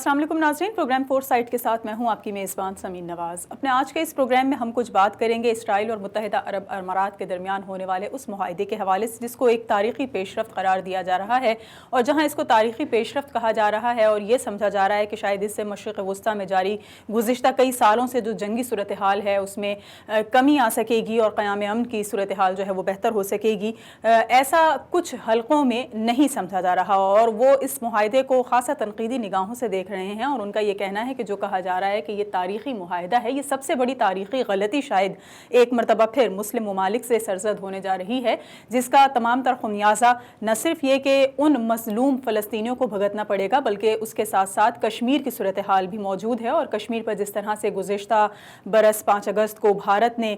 السلام علیکم ناظرین، پروگرام فور سائٹ کے ساتھ میں ہوں آپ کی میزبان سمین نواز۔ اپنے آج کے اس پروگرام میں ہم کچھ بات کریں گے اسرائیل اور متحدہ عرب امارات کے درمیان ہونے والے اس معاہدے کے حوالے سے جس کو ایک تاریخی پیش رفت قرار دیا جا رہا ہے، اور جہاں اس کو تاریخی پیش رفت کہا جا رہا ہے اور یہ سمجھا جا رہا ہے کہ شاید اس سے مشرق وسطیٰ میں جاری گزشتہ کئی سالوں سے جو جنگی صورتحال ہے اس میں کمی آ سکے گی اور قیام امن کی صورتحال جو ہے وہ بہتر ہو سکے گی۔ ایسا کچھ حلقوں میں نہیں سمجھا جا رہا، اور وہ اس معاہدے کو خاصا تنقیدی نگاہوں سے دیکھ رہے ہیں، اور ان کا یہ کہنا ہے کہ جو کہا جا رہا ہے کہ یہ تاریخی معاہدہ ہے، یہ سب سے بڑی تاریخی غلطی شاید ایک مرتبہ پھر مسلم ممالک سے سرزد ہونے جا رہی ہے، جس کا تمام تر خمیازہ نہ صرف یہ کہ ان مظلوم فلسطینیوں کو بھگتنا پڑے گا بلکہ اس کے ساتھ ساتھ کشمیر کی صورتحال بھی موجود ہے، اور کشمیر پر جس طرح سے گزشتہ برس 5 اگست کو بھارت نے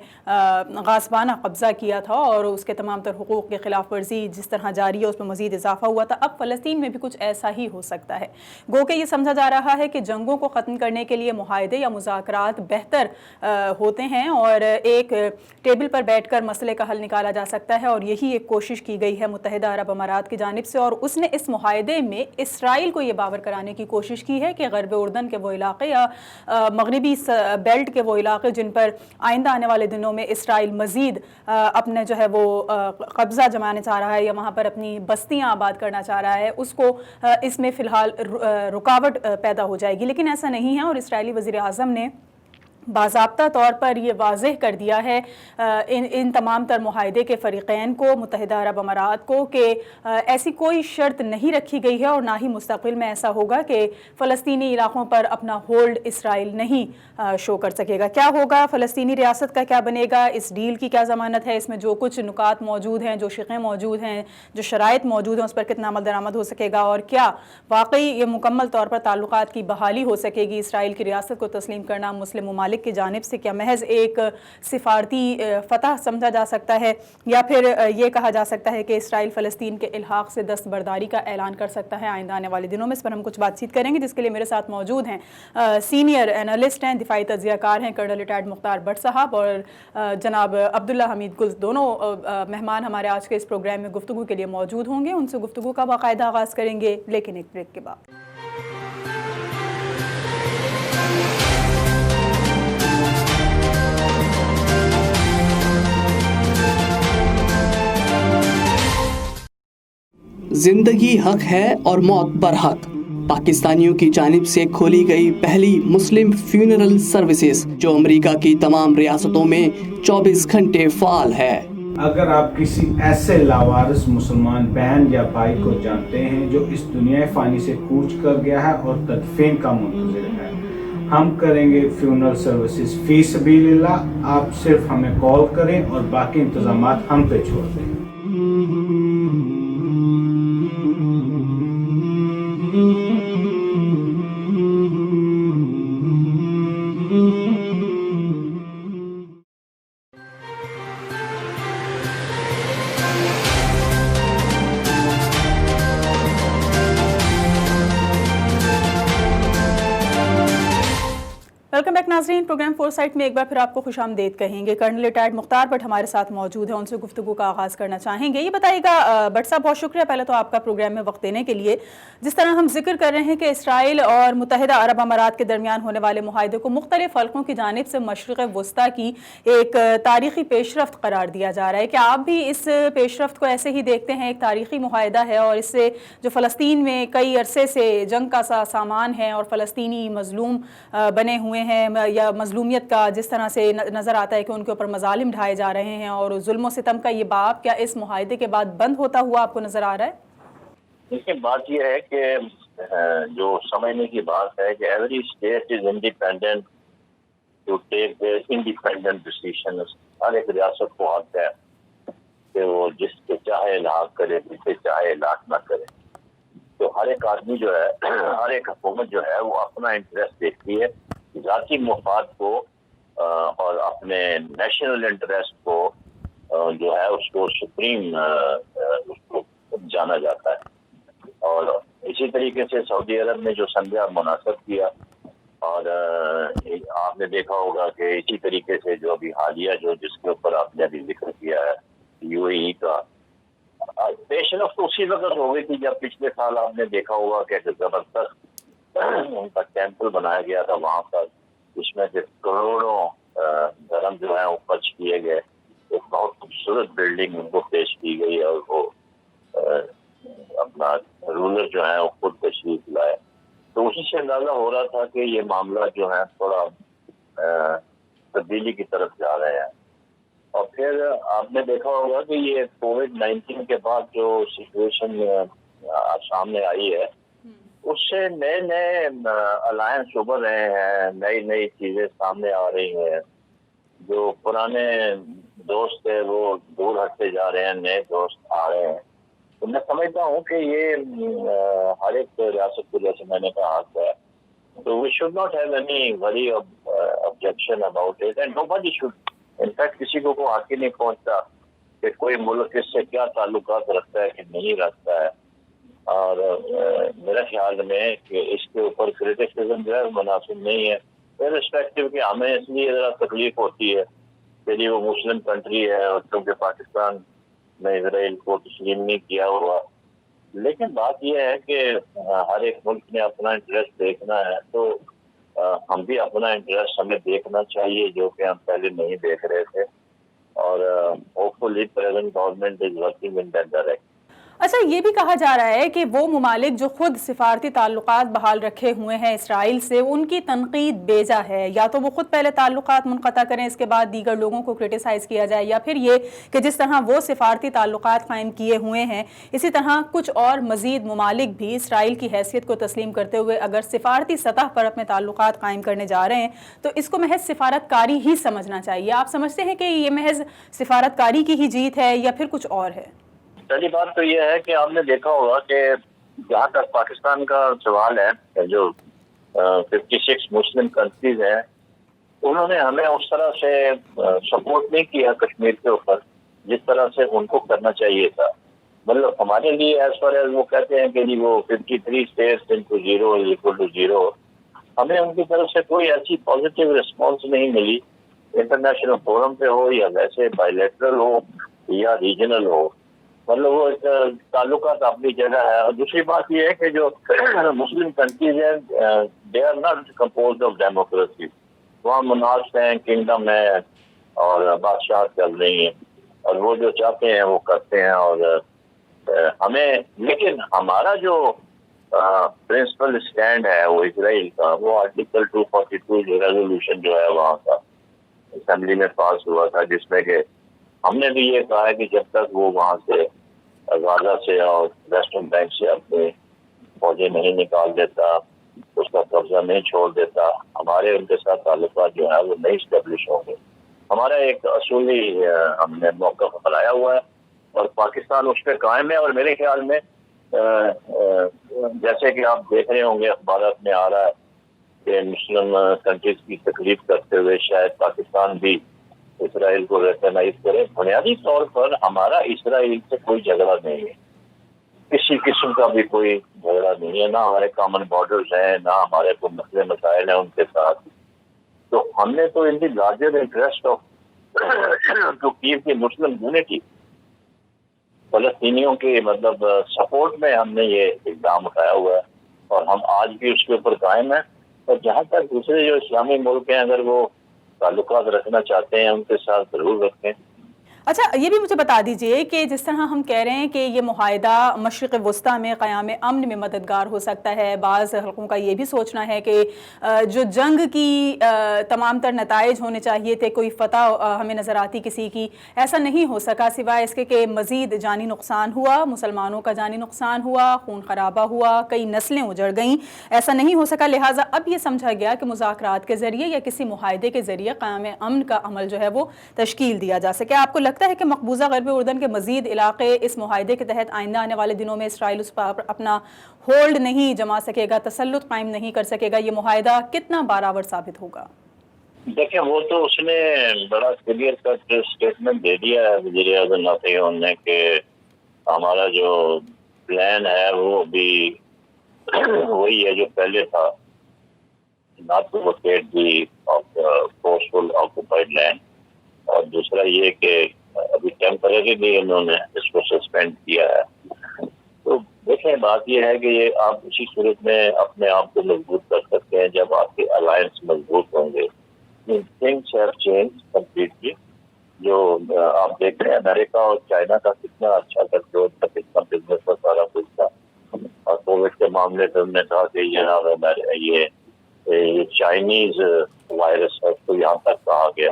غاصبانہ قبضہ کیا تھا اور اس کے تمام تر حقوق کی خلاف ورزی جس طرح جاری ہے اس میں مزید اضافہ ہوا تھا، اب فلسطین میں بھی کچھ ایسا ہی ہو سکتا ہے۔ گو کہ یہ سمجھا جا رہا ہے کہ جنگوں کو ختم کرنے کے لیے معاہدے یا مذاکرات بہتر ہوتے ہیں اور ایک ٹیبل پر بیٹھ کر مسئلے کا حل نکالا جا سکتا ہے، اور یہی ایک کوشش کی گئی ہے متحدہ عرب امارات کی جانب سے، اور اس نے اس معاہدے میں اسرائیل کو یہ باور کرانے کی کوشش کی ہے کہ غرب اردن کے وہ علاقے یا مغربی بیلٹ کے وہ علاقے جن پر آئندہ آنے والے دنوں میں اسرائیل مزید اپنے جو ہے وہ قبضہ جمانے چاہ رہا ہے یا وہاں پر اپنی بستیاں آباد کرنا چاہ رہا ہے، اس کو اس میں فی الحال رکاوٹ پیدا ہو جائے گی، لیکن ایسا نہیں ہے، اور اسرائیلی وزیر اعظم نے باضابطہ طور پر یہ واضح کر دیا ہے ان تمام تر معاہدے کے فریقین کو، متحدہ عرب امارات کو، کہ ایسی کوئی شرط نہیں رکھی گئی ہے اور نہ ہی مستقبل میں ایسا ہوگا کہ فلسطینی علاقوں پر اپنا ہولڈ اسرائیل نہیں شو کر سکے گا۔ کیا ہوگا، فلسطینی ریاست کا کیا بنے گا، اس ڈیل کی کیا ضمانت ہے، اس میں جو کچھ نکات موجود ہیں، جو شقیں موجود ہیں، جو شرائط موجود ہیں، اس پر کتنا عمل درآمد ہو سکے گا، اور کیا واقعی یہ مکمل طور پر تعلقات کی بحالی ہو سکے گی، اسرائیل کی ریاست کو تسلیم کرنا مسلم ممالک کی جانب سے کیا محض ایک سفارتی فتح سمجھا جا سکتا ہے، یا پھر یہ کہا جا سکتا ہے کہ اسرائیل فلسطین کے الحاق سے دستبرداری کا اعلان کر سکتا ہے آئندہ آنے والے دنوں میں۔ اس پر ہم کچھ بات چیت کریں گے، جس کے لیے میرے ساتھ موجود ہیں سینئر اینالسٹ ہیں، دفاعی تجزیہ کار ہیں، کرنل ریٹائرڈ مختار بٹ صاحب، اور جناب عبداللہ حمید گل، دونوں مہمان ہمارے آج کے اس پروگرام میں گفتگو کے لیے موجود ہوں گے۔ ان سے گفتگو کا باقاعدہ آغاز کریں گے، لیکن ایک بریک کے بعد۔ زندگی حق ہے اور موت برحق، پاکستانیوں کی جانب سے کھولی گئی پہلی مسلم فیونرل سروسز جو امریکہ کی تمام ریاستوں میں 24 گھنٹے فعال ہے۔ اگر آپ کسی ایسے لاوارث مسلمان بہن یا بھائی کو جانتے ہیں جو اس دنیا فانی سے کوچ کر گیا ہے اور تدفین کا منتظر ہے، ہم کریں گے فیونرل سروسز فی سبیل اللہ۔ آپ صرف ہمیں کال کریں اور باقی انتظامات ہم پہ چھوڑ دیں۔ ویلکم بیک ناظرین، پروگرام فور سائٹ میں ایک بار پھر آپ کو خوش آمدید کہیں گے۔ کرنل ریٹائرڈ مختار بٹ ہمارے ساتھ موجود ہیں، ان سے گفتگو کا آغاز کرنا چاہیں گے۔ یہ بتائیے گا بٹ صاحب، بہت شکریہ پہلے تو آپ کا پروگرام میں وقت دینے کے لیے۔ جس طرح ہم ذکر کر رہے ہیں کہ اسرائیل اور متحدہ عرب امارات کے درمیان ہونے والے معاہدے کو مختلف حلقوں کی جانب سے مشرق وسطیٰ کی ایک تاریخی پیش رفت قرار دیا جا رہا ہے، کیا آپ بھی اس پیش رفت کو ایسے ہی دیکھتے ہیں؟ ایک تاریخی معاہدہ ہے اور اس سے جو فلسطین میں کئی عرصے سے جنگ کا سامان ہے اور فلسطینی مظلوم بنے ہوئے ہیں، یا مظلومیت کا جس طرح سے نظر آتا ہے کہ ان کے اوپر مظالم ڈھائے جا رہے ہیں اور ظلم و ستم کا یہ باب کیا اس معاہدے کے بعد بند ہوتا ہوا آپ کو نظر آ رہا ہے؟ لیکن بات یہ ہے کہ جو سمجھنے کی بات ہے کہ every state is independent to take independent decisions. ہر ایک ریاست کو حق ہے کہ وہ جس کے چاہے الحاق کرے، جس کے چاہے الحاق نہ کرے۔ تو ہر ایک آدمی جو ہے، ہر ایک حکومت جو ہے وہ اپنا انٹرسٹ دیکھتی ہے، ذاتی مفاد کو اور اپنے نیشنل انٹرسٹ کو جو ہے اس کو سپریم اس کو جانا جاتا ہے۔ اور اسی طریقے سے سعودی عرب نے جو سندھیا منعقد کیا، اور آپ نے دیکھا ہوگا کہ اسی طریقے سے جو ابھی حالیہ جو جس کے اوپر آپ نے ابھی ذکر کیا ہے یو اے ای کا، پیش رفت اسی وقت ہو گئی تھی جب پچھلے سال آپ نے دیکھا ہوگا کہ زبردست ان کا ٹیمپل بنایا گیا تھا وہاں پر، جس میں سے کروڑوں درہم جو ہیں وہ خرچ کیے گئے. ایک بہت خوبصورت بلڈنگ ان کو پیش کی گئی اور وہ اپنا رولر جو ہے وہ خود تشریف لائے. تو اسی سے اندازہ ہو رہا تھا کہ یہ معاملہ جو ہے تھوڑا تبدیلی کی طرف جا رہے ہیں. اور پھر آپ نے دیکھا ہوگا کہ یہ کووڈ-19 کے بعد جو سچویشن سامنے آئی ہے اس سے نئے نئے الائنس ابھر رہے ہیں، نئی نئی چیزیں سامنے آ رہی ہیں. جو پرانے دوست تھے وہ دور ہٹتے جا رہے ہیں، نئے دوست آ رہے ہیں. تو میں سمجھتا ہوں کہ یہ ہر ایک ریاست کو، جیسے میں نے کہا ہے، تو we should not have any worry objection about it and nobody should. In fact کسی کو آ کے نہیں پہنچتا کہ کوئی ملک اس سے کیا تعلقات رکھتا ہے کہ نہیں رکھتا ہے. اور میرے خیال میں کہ اس کے اوپر کریٹیسزم جو ہے مناسب نہیں ہے، ریسپیکٹو کہ ہمیں اس لیے ذرا تکلیف ہوتی ہے کہ وہ مسلم کنٹری ہے اور کیونکہ پاکستان میں اسرائیل کو تسلیم نہیں کیا ہوا. لیکن بات یہ ہے کہ ہر ایک ملک نے اپنا انٹرسٹ دیکھنا ہے، تو ہم بھی اپنا انٹرسٹ ہمیں دیکھنا چاہیے جو کہ ہم پہلے نہیں دیکھ رہے تھے. اور hope fully present government is working in that direction. اچھا، یہ بھی کہا جا رہا ہے کہ وہ ممالک جو خود سفارتی تعلقات بحال رکھے ہوئے ہیں اسرائیل سے، ان کی تنقید بیجا ہے. یا تو وہ خود پہلے تعلقات منقطع کریں، اس کے بعد دیگر لوگوں کو کرٹیسائز کیا جائے، یا پھر یہ کہ جس طرح وہ سفارتی تعلقات قائم کیے ہوئے ہیں اسی طرح کچھ اور مزید ممالک بھی اسرائیل کی حیثیت کو تسلیم کرتے ہوئے اگر سفارتی سطح پر اپنے تعلقات قائم کرنے جا رہے ہیں تو اس کو محض سفارت کاری ہی سمجھنا چاہیے. آپ سمجھتے ہیں کہ یہ محض سفارت کاری کی ہی جیت ہے یا پھر کچھ اور ہے؟ پہلی بات تو یہ ہے کہ آپ نے دیکھا ہوگا کہ جہاں تک پاکستان کا سوال ہے، جو 56 مسلم کنٹریز ہیں انہوں نے ہمیں اس طرح سے سپورٹ نہیں کیا کشمیر کے اوپر جس طرح سے ان کو کرنا چاہیے تھا. مطلب ہمارے لیے ایز فار ایز وہ کہتے ہیں کہ وہ 53 states into 0 is equal to 0. ہمیں ان کی طرف سے کوئی ایسی پازیٹیو رسپانس نہیں ملی، انٹرنیشنل فورم پہ ہو یا ویسے بائیلیٹرل ہو یا ریجنل ہو. مطلب وہ تعلقات اپنی جگہ ہے. اور دوسری بات یہ ہے کہ جو مسلم کنٹریز ہیں they are not composed of democracy. وہاں مناسب ہیں، کنگڈم ہے اور بادشاہ چل رہی ہیں اور وہ جو چاہتے ہیں وہ کرتے ہیں. اور ہمیں لیکن ہمارا جو پرنسپل اسٹینڈ ہے وہ اسرائیل کا، وہ آرٹیکل 242 جو ریزولوشن جو ہے وہاں کا اسمبلی میں پاس ہوا تھا، جس میں کہ ہم نے بھی یہ کہا ہے کہ جب تک وہ وہاں سے غزہ سے اور ویسٹرن بینک سے اپنے فوجیں نہیں نکال دیتا، اس کا قبضہ نہیں چھوڑ دیتا، ہمارے ان کے ساتھ تعلقات جو ہیں وہ نہیں اسٹیبلش ہوں گے. ہمارا ایک اصولی ہم نے موقف بنایا ہوا ہے اور پاکستان اس پہ قائم ہے. اور میرے خیال میں جیسے کہ آپ دیکھ رہے ہوں گے اخبارات میں آ رہا ہے کہ مسلم کنٹریز کی تکلیف کرتے ہوئے شاید پاکستان بھی اسرائیل کو ریکگنائز کرے. بنیادی طور پر ہمارا اسرائیل سے کوئی جھگڑا نہیں ہے، کسی قسم کا بھی کوئی جھگڑا نہیں ہے، نہ ہمارے کامن بارڈرز ہیں، نہ ہمارے کوئی مسئلے مسائل ہیں ان کے ساتھ. تو ہم نے تو in the larger interest of to keep the Muslim unity, فلسطینیوں کے مطلب سپورٹ میں ہم نے یہ اقدام اٹھایا ہوا ہے اور ہم آج بھی اس کے اوپر قائم ہیں. اور جہاں تک دوسرے جو اسلامی ملک ہیں اگر وہ تعلقات رکھنا چاہتے ہیں ان کے ساتھ ضرور رکھیں. اچھا، یہ بھی مجھے بتا دیجئے کہ جس طرح ہم کہہ رہے ہیں کہ یہ معاہدہ مشرق وسطیٰ میں قیام امن میں مددگار ہو سکتا ہے، بعض حلقوں کا یہ بھی سوچنا ہے کہ جو جنگ کی تمام تر نتائج ہونے چاہیے تھے، کوئی فتح ہمیں نظر آتی کسی کی، ایسا نہیں ہو سکا سوائے اس کے کہ مزید جانی نقصان ہوا، مسلمانوں کا جانی نقصان ہوا، خون خرابہ ہوا، کئی نسلیں اجڑ گئیں. ایسا نہیں ہو سکا، لہٰذا اب یہ سمجھا گیا کہ مذاکرات کے ذریعے یا کسی معاہدے کے ذریعے قیام امن کا عمل جو ہے وہ تشکیل دیا جا سکے. آپ کو لگتا ہے کہ مقبوضہ غرب اردن کے مزید علاقے اس معاہدے کے تحت آئندہ آنے والے دنوں میں اسرائیل اس پر اپنا ہولڈ نہیں جما سکے گا، تسلط قائم نہیں کر سکے گا؟ یہ معاہدہ کتنا بارآور ثابت ہوگا؟ دیکھیں، وہ تو اس نے بڑا کلیئر کٹ اسٹیٹمنٹ دے دیا ہے وزیر اعظم نافع نے کہ ہمارا جو پلان ہے وہ بھی وہی ہے جو پہلے تھا، not to vacate the forceful occupied land. اور دوسرا یہ کہ ابھی ٹیمپرری بھی انہوں نے اس کو سسپینڈ کیا ہے. تو دیکھیں دیکھیں بات یہ ہے کہ یہ آپ اسی صورت میں اپنے آپ کو مضبوط کر سکتے ہیں جب آپ کے الائنس مضبوط ہوں گے. Things have change completely. جو آپ دیکھ رہے ہیں امریکہ اور چائنا کا کتنا اچھا کنٹرول تھا, کتنا بزنس کا سارا کچھ تھا, اور کووڈ کے معاملے پہ ہم نے کہا کہ یہ چائنیز وائرس ہے, اس کو یہاں تک کہا گیا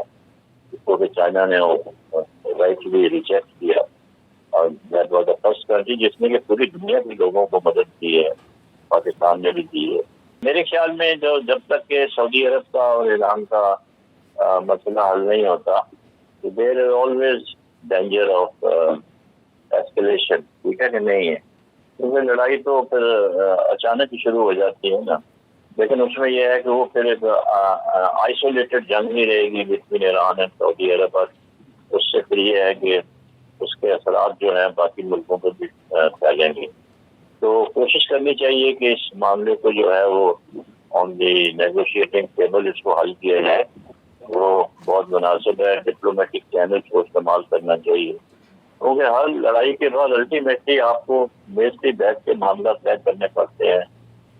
اس کو کہ چائنا نے رائٹلی ریجیکٹ کیا, اور that was the first country جس نے کہ پوری دنیا کے لوگوں کو مدد کی ہے, پاکستان نے بھی دی ہے. میرے خیال میں جب تک کہ سعودی عرب کا اور ایران کا مسئلہ حل نہیں ہوتا, there is always danger of escalation. ٹھیک ہے کہ نہیں ہے, کیونکہ لڑائی تو پھر اچانک ہی شروع ہو جاتی ہے نا, لیکن اس میں یہ ہے کہ وہ پھر ایک آئسولیٹڈ جنگ نہیں رہے گی بٹوین ایران اینڈ سعودی عرب, اور اس سے پھر یہ ہے کہ اس کے اثرات جو ہیں باقی ملکوں پر بھی پھیلیں گے. تو کوشش کرنی چاہیے کہ اس معاملے کو جو ہے وہ آن دی نیگوشیٹنگ ٹیبل اس کو حل کیا جائے. وہ بہت مناسب ہے, ڈپلومیٹک چینل کو استعمال کرنا چاہیے, کیونکہ ہر لڑائی کے بعد الٹیمیٹلی آپ کو میز پہ بیٹھ کے معاملہ طے کرنے پڑتے ہیں.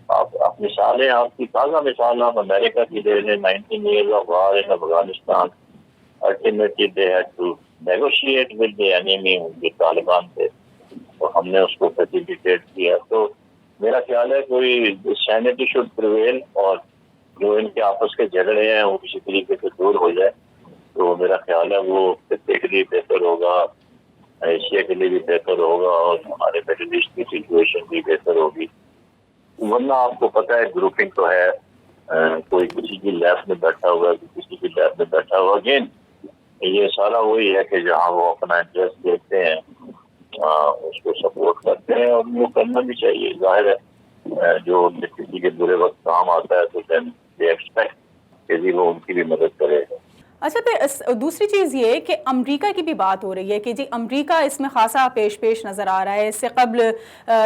آپ مثالیں, آپ کی تازہ مثال آپ امریکہ کی دے رہے 19 years of war in Afghanistan. Ultimately they had to negotiate with the enemy, جو طالبان تھے, تو ہم نے اس کو فیسیلیٹیٹ کیا. تو میرا خیال ہے کوئی سینٹی شوڈ پریویل, اور جو ان کے آپس کے جھگڑے ہیں وہ کسی طریقے سے دور ہو جائے, تو میرا خیال ہے وہ خطے کے لیے بہتر ہوگا, ایشیا کے لیے بھی بہتر ہوگا, اور ہمارے مڈل ایسٹ کی سچویشن بھی بہتر ہوگی. ورنہ آپ کو پتہ ہے گروپنگ تو ہے, کوئی کسی کی لیفٹ میں بیٹھا ہوا ہے, کسی کی لیفٹ میں بیٹھا ہوا. اگین یہ سارا وہی ہے کہ جہاں وہ اپنا انٹرسٹ دیکھتے ہیں اس کو سپورٹ کرتے ہیں, اور وہ کرنا بھی چاہیے. ظاہر ہے جو کسی کے برے وقت کام آتا ہے تو دین دے ایکسپیکٹ کہ وہ ان کی بھی مدد کرے. اچھا, پھر دوسری چیز یہ کہ امریکہ کی بھی بات ہو رہی ہے کہ جی امریکہ اس میں خاصا پیش نظر آ رہا ہے. اس سے قبل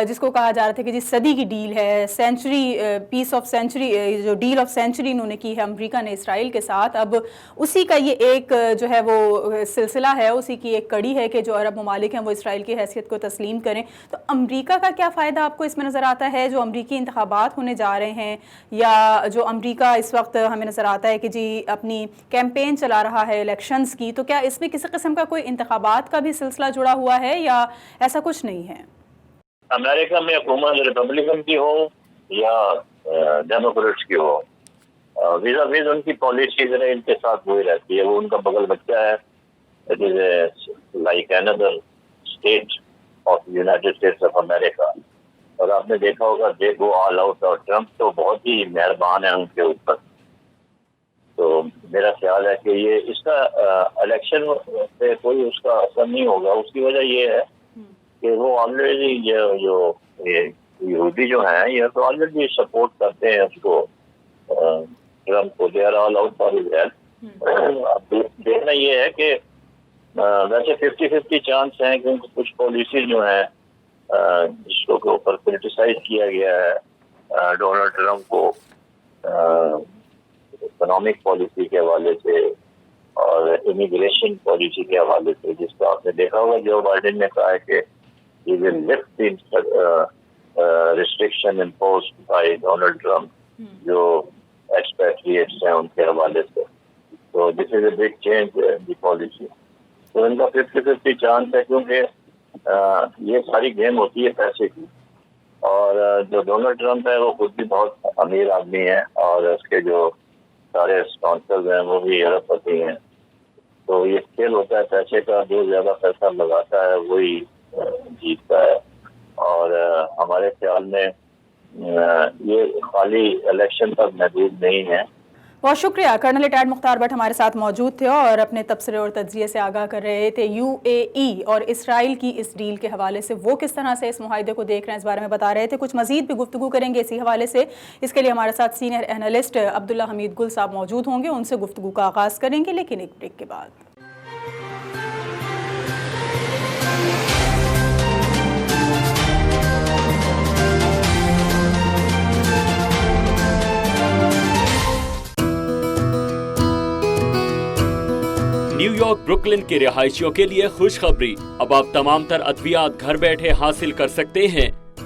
جس کو کہا جا رہا تھا کہ جی صدی کی ڈیل ہے, سینچری پیس آف سینچری, جو ڈیل آف سینچری انہوں نے کی ہے امریکہ نے اسرائیل کے ساتھ, اب اسی کا یہ ایک جو ہے وہ سلسلہ ہے, اسی کی ایک کڑی ہے کہ جو عرب ممالک ہیں وہ اسرائیل کی حیثیت کو تسلیم کریں. تو امریکہ کا کیا فائدہ آپ کو اس میں نظر آتا ہے, جو امریکی انتخابات ہونے جا رہے ہیں, یا جو امریکہ اس وقت ہمیں نظر آتا ہے کہ جی اپنی کیمپین چلا رہا ہے الیکشنز کی, تو کیا اس میں کسی قسم کا کوئی انتخابات کا بھی سلسلہ جڑا ہوا ہے یا ایسا کچھ نہیں ہے؟ امریکہ میں حکومت ریپبلکن کی ہو یا ڈیموکریٹس کی ہو, ویزا ویز ان کی پالیسیز ان کے ساتھ وہی رہتی ہے. وہ ان کا بغل بچہ ہے, it is like another state of United States of America. اور آپ نے دیکھا ہوگا دے گو آل آؤٹ, اور ٹرمپ تو بہت ہی مہربان ہے ان کے اوپر. تو میرا خیال ہے کہ یہ اس کا الیکشن پہ کوئی اس کا اثر نہیں ہوگا. اس کی وجہ یہ ہے کہ وہ آلریڈی جو یہودی جو ہیں یہ تو آلریڈی سپورٹ کرتے ہیں اس کو, ٹرمپ کو. They are all out for his help. دیکھنا یہ ہے کہ ویسے 50-50 چانس ہیں, کیونکہ کچھ پالیسیز جو ہیں جس کو اوپر کرٹیسائز کیا گیا ہے ڈونلڈ ٹرمپ کو, اکنامک پالیسی کے حوالے سے اور امیگریشن پالیسی کے حوالے سے, جس کو آپ نے دیکھا ہوگا جو بائیڈن نے کہا ہے کہ he will lift the restriction imposed by Donald Trump جو expatriates ہیں ان کے حوالے سے. تو this is a big change in the policy. تو ان کا 50-50 چانس ہے, کیونکہ یہ ساری گیم ہوتی ہے پیسے کی, اور جو ڈونلڈ ٹرمپ ہے وہ خود بھی بہت امیر آدمی ہے, اور اس کے جو سارے اسپانسرز ہیں وہ بھی ارب پتی ہیں. تو یہ کھیل ہوتا ہے پیسے کا, جو زیادہ پیسہ لگاتا ہے وہی جیتتا ہے. اور ہمارے خیال میں یہ خالی الیکشن تک محدود نہیں ہے. بہت شکریہ. کرنل ریٹائرڈ مختار بٹ ہمارے ساتھ موجود تھے اور اپنے تبصرے اور تجزیے سے آگاہ کر رہے تھے. UAE اور اسرائیل کی اس ڈیل کے حوالے سے وہ کس طرح سے اس معاہدے کو دیکھ رہے ہیں, اس بارے میں بتا رہے تھے. کچھ مزید بھی گفتگو کریں گے اسی حوالے سے. اس کے لیے ہمارے ساتھ سینئر اینالسٹ عبداللہ حمید گل صاحب موجود ہوں گے, ان سے گفتگو کا آغاز کریں گے, لیکن ایک بریک کے بعد. نیو یارک بروکلن کے رہائشیوں کے لیے خوشخبری, اب آپ تمام تر ادویات گھر بیٹھے حاصل کر سکتے ہیں.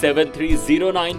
7309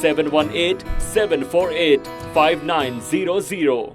718-748-5900।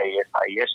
ISIS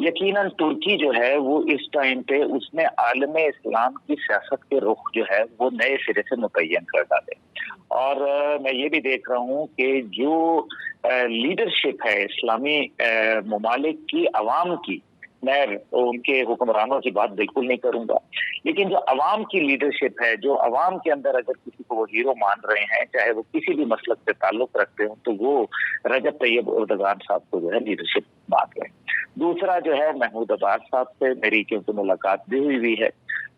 یقیناً ترکی جو ہے وہ اس ٹائم پہ اس نے عالم اسلام کی سیاست کے رخ جو ہے وہ نئے سرے سے متعین کر ڈالے. اور میں یہ بھی دیکھ رہا ہوں کہ جو لیڈرشپ ہے اسلامی ممالک کی عوام کی، میں ان کے حکمرانوں کی بات بالکل نہیں کروں گا، لیکن جو عوام کی لیڈرشپ ہے، جو عوام کے اندر اگر کسی کو وہ ہیرو مان رہے ہیں، چاہے وہ کسی بھی مسلک سے تعلق رکھتے ہوں، تو وہ رجب طیب اردگان صاحب کو جو ہے لیڈرشپ مان رہے ہیں. دوسرا جو ہے محمود عباس صاحب سے میری کیونکہ ملاقات بھی ہوئی ہے،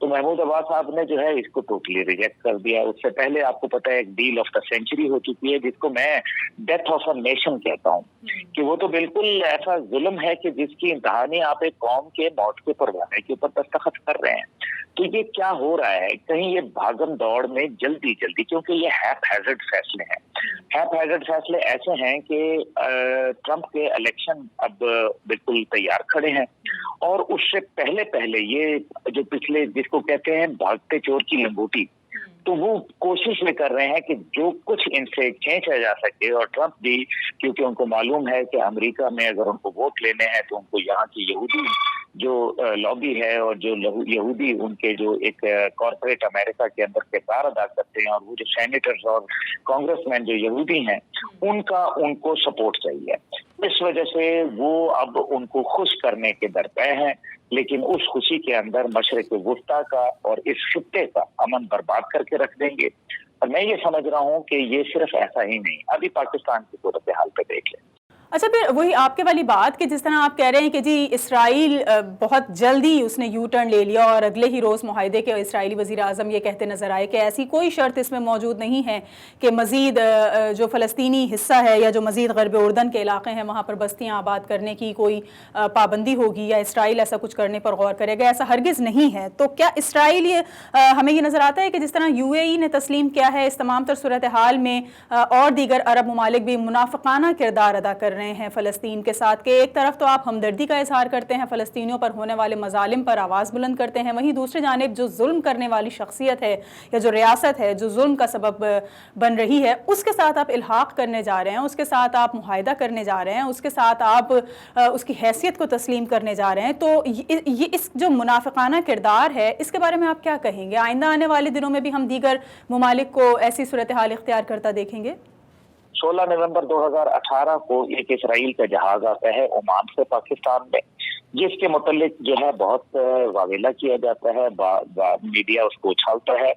تو محمود عباس صاحب نے جو ہے اس کو ٹوٹلی ریجیکٹ کر دیا. اس سے پہلے آپ کو پتہ ہے ایک ڈیل آف دا سینچری ہو چکی ہے، جس کو میں ڈیتھ آف اے نیشن کہتا ہوں، کہ وہ تو بالکل ایسا ظلم ہے کہ جس کی انتہا نہیں، آپ ایک قوم کے موت کے پروانے کے اوپر دستخط کر رہے ہیں. تو یہ کیا ہو رہا ہے؟ کہیں یہ بھاگم دوڑ میں جلدی کیونکہ یہ ہیپ ہیزرڈ فیصلے ہیں. ہیپ ہیزرڈ فیصلے ایسے ہیں کہ ٹرمپ کے الیکشن اب بالکل تیار کھڑے ہیں، اور اس سے پہلے یہ جو پچھلے جس کو کہتے ہیں بھاگتے چور کی لنگوٹی، تو وہ کوشش یہ کر رہے ہیں کہ جو کچھ ان سے کھینچا جا سکے. اور ٹرمپ بھی کیونکہ ان کو معلوم ہے کہ امریکہ میں اگر ان کو ووٹ لینے ہیں تو ان کو یہاں کی یہودی جو لابی ہے اور جو یہودی ان کے جو ایک کارپوریٹ امریکہ کے اندر کردار ادا کرتے ہیں، اور وہ جو سینیٹرز اور کانگریس مین جو یہودی ہیں، ان کو سپورٹ چاہیے. اس وجہ سے وہ اب ان کو خوش کرنے کے درپے ہیں، لیکن اس خوشی کے اندر مشرق وسطیٰ کا اور اس خطے کا امن برباد کر کے رکھ دیں گے. اور میں یہ سمجھ رہا ہوں کہ یہ صرف ایسا ہی نہیں، ابھی پاکستان کی صورتحال پہ دیکھ لیں. اچھا، پھر وہی آپ کے والی بات کہ جس طرح آپ کہہ رہے ہیں کہ جی اسرائیل بہت جلدی اس نے یو ٹرن لے لیا، اور اگلے ہی روز معاہدے کے اسرائیلی وزیر اعظم یہ کہتے نظر آئے کہ ایسی کوئی شرط اس میں موجود نہیں ہے کہ مزید جو فلسطینی حصہ ہے یا جو مزید غرب اردن کے علاقے ہیں وہاں پر بستیاں آباد کرنے کی کوئی پابندی ہوگی یا اسرائیل ایسا کچھ کرنے پر غور کرے گا. ایسا ہرگز نہیں ہے. تو کیا اسرائیل ہمیں یہ نظر آتا ہے کہ جس طرح یو اے ای نے تسلیم کیا ہے، اس تمام تر صورتحال میں اور دیگر عرب ممالک بھی منافقانہ کردار ادا کر رہے ہیں فلسطین کے ساتھ، کہ ایک طرف تو آپ ہمدردی کا اظہار کرتے ہیں، فلسطینیوں پر ہونے والے مظالم پر آواز بلند کرتے ہیں، وہیں دوسری جانب جو ظلم کرنے والی شخصیت ہے یا جو ریاست ہے جو ظلم کا سبب بن رہی ہے، اس کے ساتھ آپ الحاق کرنے جا رہے ہیں، اس کے ساتھ آپ معاہدہ کرنے جا رہے ہیں، اس کے ساتھ آپ اس کی حیثیت کو تسلیم کرنے جا رہے ہیں. تو یہ اس جو منافقانہ کردار ہے، اس کے بارے میں آپ کیا کہیں گے؟ آئندہ آنے والے دنوں میں بھی ہم دیگر ممالک کو ایسی صورتحال اختیار کرتا دیکھیں گے؟ 16 نومبر 2018 کو ایک اسرائیل کا جہاز آتا ہے عمان سے پاکستان میں، جس کے متعلق جو ہے بہت واویلا کیا جاتا ہے، میڈیا اس کو اچھالتا ہے،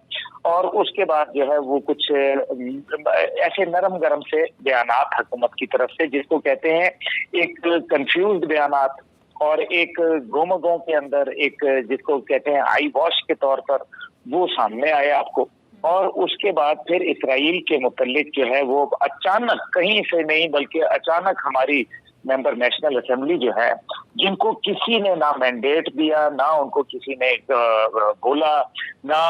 اور اس کے بعد جو ہے وہ کچھ ایسے نرم گرم سے بیانات حکومت کی طرف سے، جس کو کہتے ہیں ایک کنفیوزڈ بیانات، اور ایک گومگوں کے اندر ایک جس کو کہتے ہیں آئی واش کے طور پر وہ سامنے آئے آپ کو. اور اس کے بعد پھر اسرائیل کے متعلق جو ہے وہ اچانک، کہیں سے نہیں بلکہ اچانک، ہماری ممبر نیشنل اسمبلی جو ہے، جن کو کسی نے نہ مینڈیٹ دیا، نہ ان کو کسی نے بولا، نہ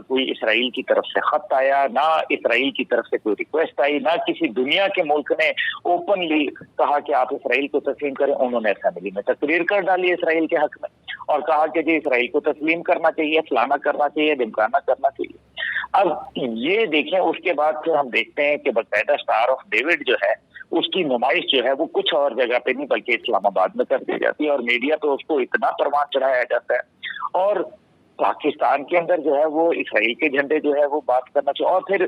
کوئی اسرائیل کی طرف سے خط آیا، نہ اسرائیل کی طرف سے کوئی ریکویسٹ آئی، نہ کسی دنیا کے ملک نے اوپنلی کہا کہ آپ اسرائیل کو تسلیم کریں. انہوں نے اسمبلی میں تقریر کر ڈالی اسرائیل کے حق میں اور کہا کہ جی اسرائیل کو تسلیم کرنا چاہیے، فلانا کرنا چاہیے، ڈمکانا کرنا چاہیے. اب یہ دیکھیں، اس کے بعد پھر ہم دیکھتے ہیں کہ باقاعدہ اسٹار آف ڈیوڈ جو ہے اس کی نمائش جو ہے وہ کچھ اور جگہ پہ نہیں بلکہ اسلام آباد میں کر دی جاتی ہے، اور میڈیا پہ اس کو اتنا پروان چڑھایا جاتا ہے، اور پاکستان کے اندر جو ہے وہ اسرائیل کے جھنڈے جو ہے وہ بات کرنا چاہیے. اور پھر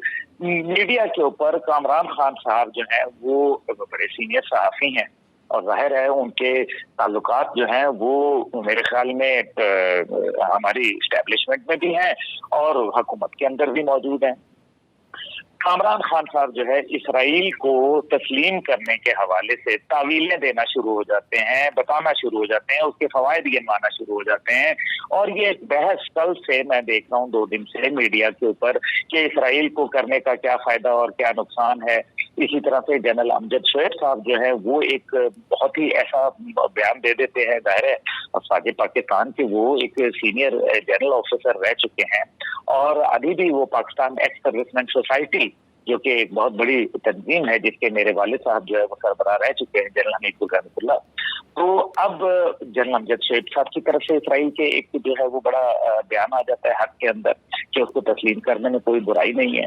میڈیا کے اوپر کامران خان صاحب جو ہیں وہ بڑے سینئر صحافی ہیں، اور ظاہر ہے ان کے تعلقات جو ہیں وہ میرے خیال میں ہماری اسٹیبلشمنٹ میں بھی ہیں اور حکومت کے اندر بھی موجود ہیں. کامران خان صاحب جو ہے اسرائیل کو تسلیم کرنے کے حوالے سے تعویلیں دینا شروع ہو جاتے ہیں، بتانا شروع ہو جاتے ہیں، اس کے فوائد گنوانا شروع ہو جاتے ہیں. اور یہ بحث کل سے میں دیکھ رہا ہوں 2 دن سے میڈیا کے اوپر کہ اسرائیل کو کرنے کا کیا فائدہ اور کیا نقصان ہے. اسی طرح سے جنرل امجد شعیب صاحب جو ہے وہ ایک بہت ہی ایسا بیان دے دیتے ہیں، ظاہر ہے افواج پاکستان کے وہ ایک سینئر جنرل آفیسر رہ چکے ہیں، اور ابھی بھی وہ پاکستان ایکس سروس مین سوسائٹی جو کہ ایک بہت بڑی تنظیم ہے جس کے میرے والد صاحب جو ہے وہ سربراہ رہ چکے ہیں، جنرل حمید رحمۃ اللہ. تو اب جنرل امجد شعیب صاحب کی طرف سے اسرائیل کے ایک جو ہے وہ بڑا بیان آ جاتا ہے حق کے اندر کہ اس کو تسلیم کرنے میں کوئی برائی نہیں ہے.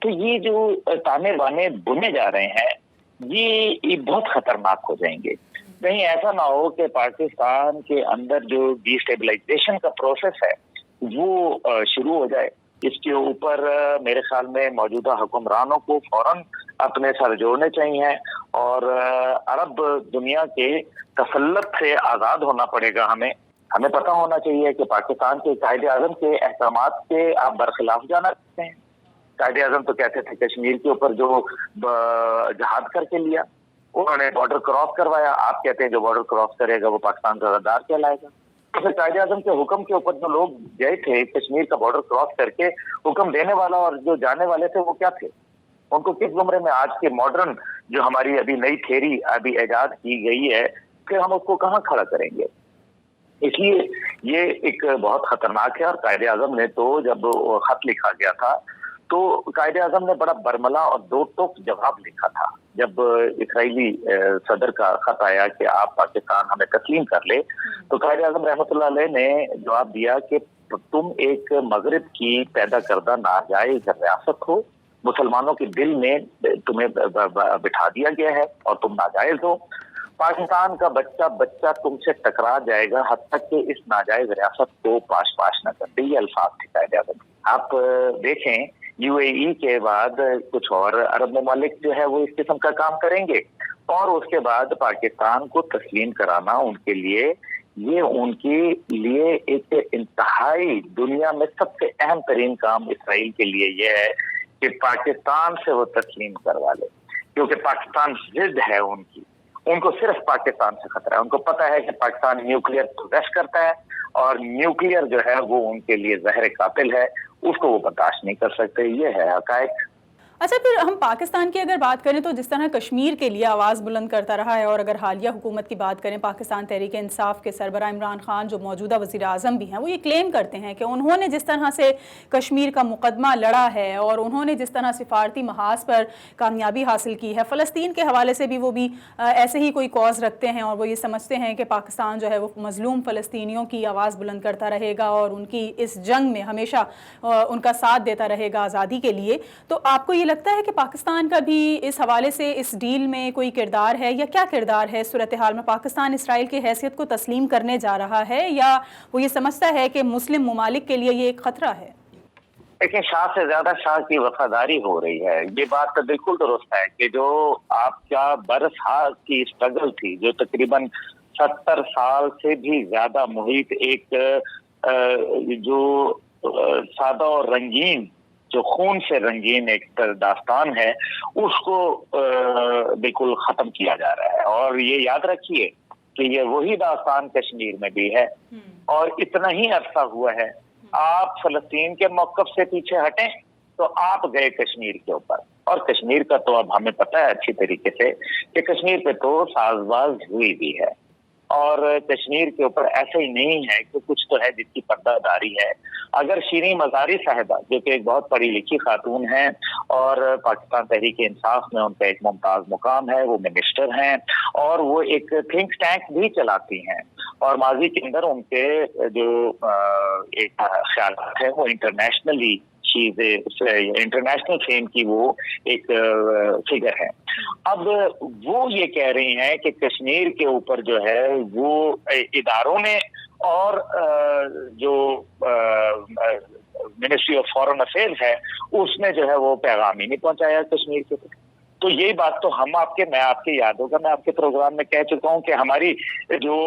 تو یہ جو تانے بانے بنے جا رہے ہیں یہ بہت خطرناک ہو جائیں گے. نہیں ایسا نہ ہو کہ پاکستان کے اندر جو ڈیسٹیبلائزیشن کا پروسیس ہے وہ شروع ہو جائے. اس کے اوپر میرے خیال میں موجودہ حکمرانوں کو فوراً اپنے سر جوڑنے چاہیے اور عرب دنیا کے تسلط سے آزاد ہونا پڑے گا. ہمیں پتہ ہونا چاہیے کہ پاکستان کے قائد اعظم کے احکامات کے آپ برخلاف جانا چاہتے ہیں. قائد اعظم تو کہتے تھے کشمیر کے اوپر جو جہاد کر کے لیا, انہوں نے بارڈر کراس کروایا. آپ کہتے ہیں جو بارڈر کراس کرے گا وہ پاکستان کا غدار کہلائے گا. تو پھر قائد اعظم کے حکم کے اوپر جو لوگ گئے تھے کشمیر کا بارڈر کراس کر کے, حکم دینے والا اور جو جانے والے تھے وہ کیا تھے؟ ان کو کس زمرے میں آج کے ماڈرن جو ہماری ابھی نئی تھیری ابھی ایجاد کی گئی ہے پھر ہم اس کو کہاں کھڑا کریں گے؟ اس لیے یہ ایک بہت خطرناک ہے. اور قائد اعظم نے تو جب خط لکھا گیا تھا تو قائد اعظم نے بڑا برملا اور دو ٹوک جواب لکھا تھا. جب اسرائیلی صدر کا خط آیا کہ آپ پاکستان ہمیں تسلیم کر لے تو قائد اعظم رحمۃ اللہ علیہ نے جواب دیا کہ تم ایک مغرب کی پیدا کردہ ناجائز ریاست ہو, مسلمانوں کے دل میں تمہیں بٹھا دیا گیا ہے اور تم ناجائز ہو. پاکستان کا بچہ تم سے ٹکرا جائے گا حد تک کہ اس ناجائز ریاست کو پاش نہ کر دے. یہ الفاظ تھے قائد اعظم. آپ دیکھیں یو اے ای کے بعد کچھ اور عرب ممالک جو ہے وہ اس قسم کا کام کریں گے اور اس کے بعد پاکستان کو تسلیم کرانا ان کے لیے یہ ان کے لیے ایک انتہائی دنیا میں سب سے اہم ترین کام اسرائیل کے لیے یہ ہے کہ پاکستان سے وہ تسلیم کروا لے, کیونکہ پاکستان ضد ہے ان کی. ان کو صرف پاکستان سے خطرہ ہے. ان کو پتہ ہے کہ پاکستان نیوکلیئر پروگریس کرتا ہے اور نیوکلیئر جو ہے وہ ان کے لیے زہر قاتل ہے, اس کو وہ برداشت نہیں کر سکتے. یہ ہے حقائق. اچھا, پھر ہم پاکستان کی اگر بات کریں تو جس طرح کشمیر کے لیے آواز بلند کرتا رہا ہے, اور اگر حالیہ حکومت کی بات کریں پاکستان تحریک انصاف کے سربراہ عمران خان جو موجودہ وزیر اعظم بھی ہیں, وہ یہ کلیم کرتے ہیں کہ انہوں نے جس طرح سے کشمیر کا مقدمہ لڑا ہے اور انہوں نے جس طرح سفارتی محاذ پر کامیابی حاصل کی ہے, فلسطین کے حوالے سے بھی وہ بھی ایسے ہی کوئی کاز رکھتے ہیں اور وہ یہ سمجھتے ہیں کہ پاکستان جو ہے وہ مظلوم فلسطینیوں کی آواز بلند کرتا رہے گا اور ان کی اس جنگ میں ہمیشہ ان کا ساتھ دیتا رہے گا آزادی کے لیے. تو آپ کو یہ لگتا ہے کہ پاکستان کا بھی اس حوالے سے اس ڈیل میں کوئی کردار ہے, یا کیا کردار ہے صورتحال میں؟ پاکستان اسرائیل کی حیثیت کو تسلیم کرنے جا رہا ہے یا وہ یہ سمجھتا ہے کہ مسلم ممالک کے لیے یہ ایک خطرہ ہے؟ لیکن شاہ سے زیادہ شاہ کی وفاداری ہو رہی ہے. یہ بات تو بالکل درست ہے کہ جو آپ کا برس ہاں کی اسٹرگل تھی, جو تقریباً 70 سال سے بھی زیادہ محیط ایک جو سادہ اور رنگین, جو خون سے رنگین ایک داستان ہے, اس کو بالکل ختم کیا جا رہا ہے. اور یہ یاد رکھیے کہ یہ وہی داستان کشمیر میں بھی ہے اور اتنا ہی عرصہ ہوا ہے. آپ فلسطین کے موقف سے پیچھے ہٹیں تو آپ گئے کشمیر کے اوپر, اور کشمیر کا تو اب ہمیں پتہ ہے اچھی طریقے سے کہ کشمیر پہ تو ساز باز ہوئی بھی ہے. اور کشمیر کے اوپر ایسا ہی نہیں ہے کہ کچھ تو ہے جس کی پردہ داری ہے. اگر شیریں مزاری صاحبہ جو کہ ایک بہت پڑھی لکھی خاتون ہیں اور پاکستان تحریک انصاف میں ان کا ایک ممتاز مقام ہے, وہ منسٹر ہیں اور وہ ایک تھنک ٹینک بھی چلاتی ہیں, اور ماضی کے اندر ان کے جو ایک خیالات ہیں وہ انٹرنیشنلی انٹرنیشنل فیم کی وہ ایک فگر ہے. اب وہ یہ کہہ رہی ہیں کہ کشمیر کے اوپر جو ہے وہ اداروں نے اور جو منسٹری آف فارن افیئرز ہے اس نے جو ہے وہ پیغام ہی نہیں پہنچایا کشمیر کے اوپر. تو یہی بات تو میں آپ کے یاد ہوگا, میں آپ کے پروگرام میں کہہ چکا ہوں کہ ہماری جو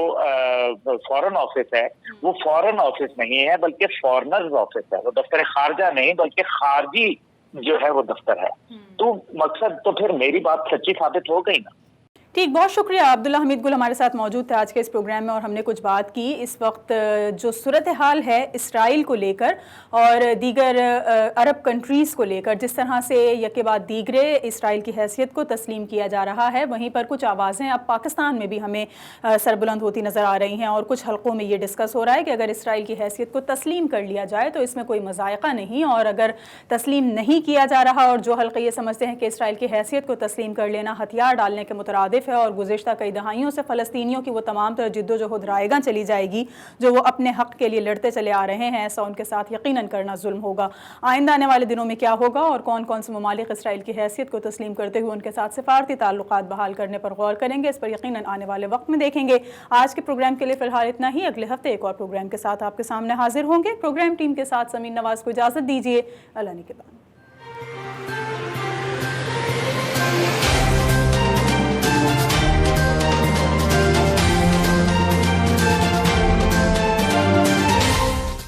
فارن آفس ہے وہ فارن آفس نہیں ہے بلکہ فارنرز آفس ہے. وہ دفتر خارجہ نہیں بلکہ خارجی جو ہے وہ دفتر ہے. تو مقصد تو پھر میری بات سچی ثابت ہو گئی نا. ٹھیک, بہت شکریہ. عبداللہ حمید گل ہمارے ساتھ موجود تھے آج کے اس پروگرام میں اور ہم نے کچھ بات کی اس وقت جو صورتحال ہے اسرائیل کو لے کر اور دیگر عرب کنٹریز کو لے کر, جس طرح سے یکے بعد دیگرے اسرائیل کی حیثیت کو تسلیم کیا جا رہا ہے, وہیں پر کچھ آوازیں اب پاکستان میں بھی ہمیں سربلند ہوتی نظر آ رہی ہیں اور کچھ حلقوں میں یہ ڈسکس ہو رہا ہے کہ اگر اسرائیل کی حیثیت کو تسلیم کر لیا جائے تو اس میں کوئی مذائقہ نہیں, اور اگر تسلیم نہیں کیا جا رہا اور جو حلقے یہ سمجھتے ہیں کہ اسرائیل کی حیثیت کو تسلیم کر لینا ہتھیار ڈالنے کے مترادف مختلف ہے اور گزشتہ کئی دہائیوں سے فلسطینیوں کی وہ تمام تر جد و جہد رائیگاں چلی جائے گی جو وہ اپنے حق کے لیے لڑتے چلے آ رہے ہیں، ایسا ان کے ساتھ یقیناً کرنا ظلم ہوگا۔ آئندہ آنے والے دنوں میں کیا ہوگا اور کون کون سے ممالک اسرائیل کی حیثیت کو تسلیم کرتے ہوئے ان کے ساتھ سفارتی تعلقات بحال کرنے پر غور کریں گے، اس پر یقیناً آنے والے وقت میں دیکھیں گے۔ آج کے پروگرام کے لیے فی الحال اتنا ہی، اگلے ہفتے ایک اور پروگرام کے ساتھ آپ کے سامنے حاضر ہوں گے۔ پروگرام ٹیم کے ساتھ سمین نواز کو اجازت دیجیے، اللہ نگہبان۔